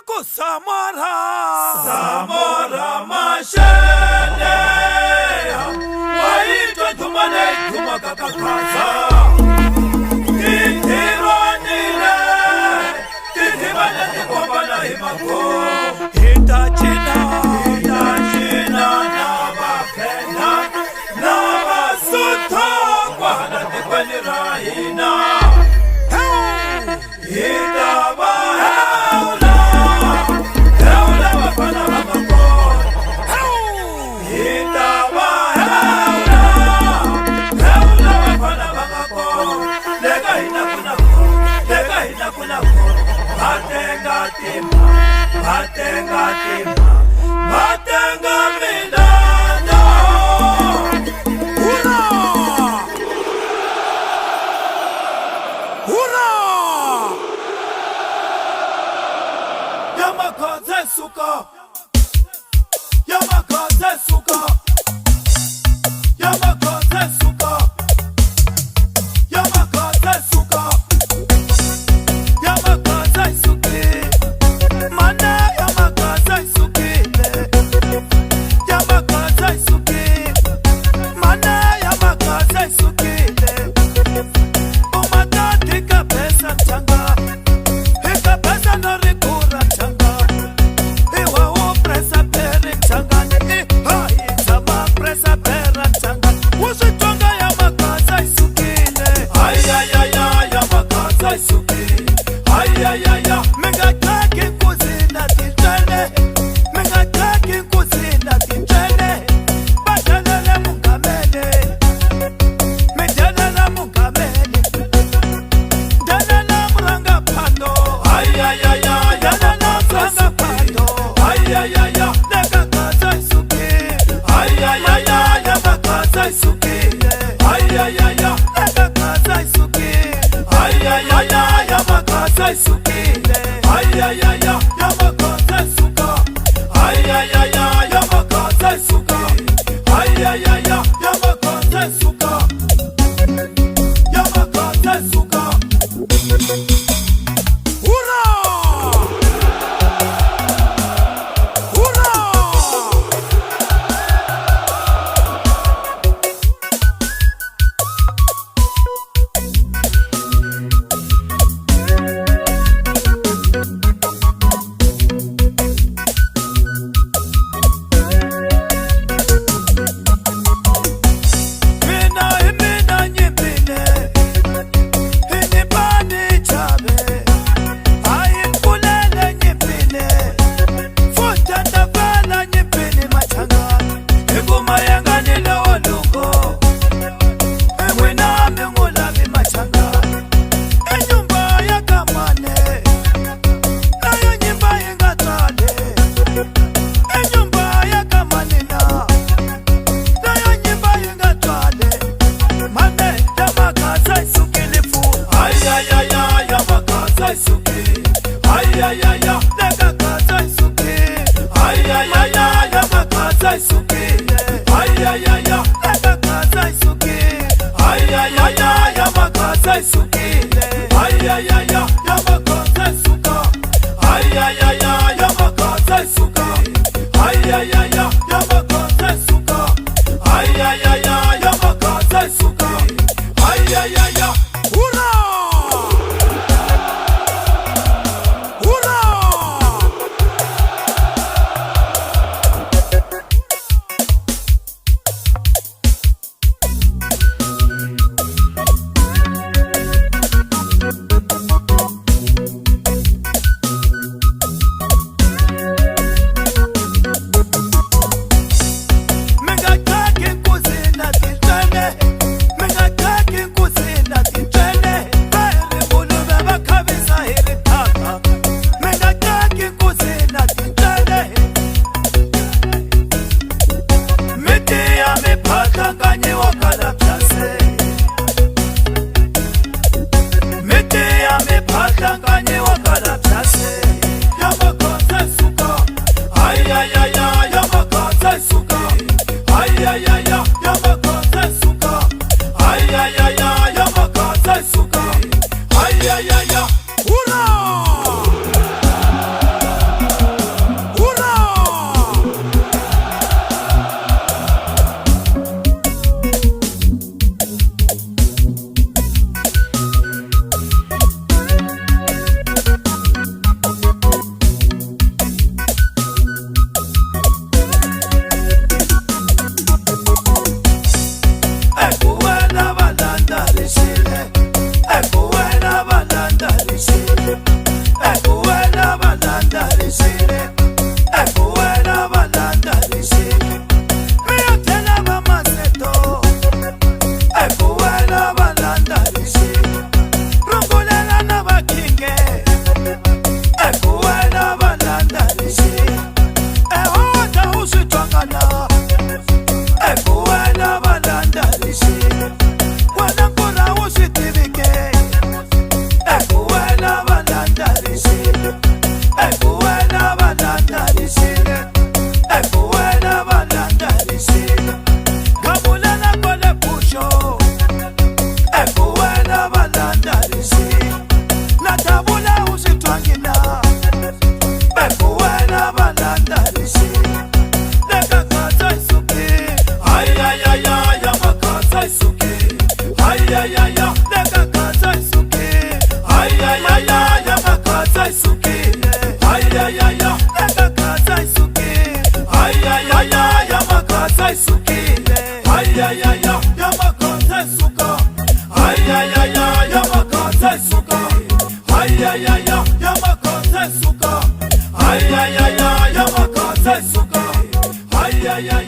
ku Samora Mashele waitwa Thumane Thuma kakakaza Tithironile Tithibane tikombana himako Hitachina na Bapena na Basutho Kwahala tikweni rahina Hitaba Heula wafana wamakona Hitaba Heula wafana wamakona Lega hina kuna Batenga timba Batenga milana Hurra! Hurra! Yamakaze suka Yamakaze suka Yamakaze suka Yamakaze suka Yamakaze suki Mana yamakaze suki Yamakaze suki Mana yamakaze suki Umatati kapesa changa Hika pesa norikura changa Hiwa upresa peri changa Hai sama presa pera changa Usitonga yamakaze suki Yamakaze suki Mengataki kuzina titene Mengataki kuzina titene Bajalele mungamene Mejalele mungamene Jalele muranga pando Jalele muranga pando Negakaza isuki Yamakaza isuki Negakaza isuki Yamakaza isuki Yamakaza suka Yamakaza suka Yamakaza suka Yamakaza suka Hurra! Hurra! Mina nyipine Hinipani chabe Ayimkulele nyipine Futa ndavela nyipine machanga Iguma yanganile olungo Emwina mingulavi machanga Enyumba yakamane Nayo nyimba ingatale Enyumba yakamanina Nayo nyimba ingatale Mane yamakaza isuki lifu Yamakaza isuki Negakaza isuki Yamakaza isuki Negakaza isuki Yamakaza isuki Yamakaza suka Yamakaza suka Yamakaza suka Yamakaza suka Hurra! Hurra! unaisuka, ay ay ay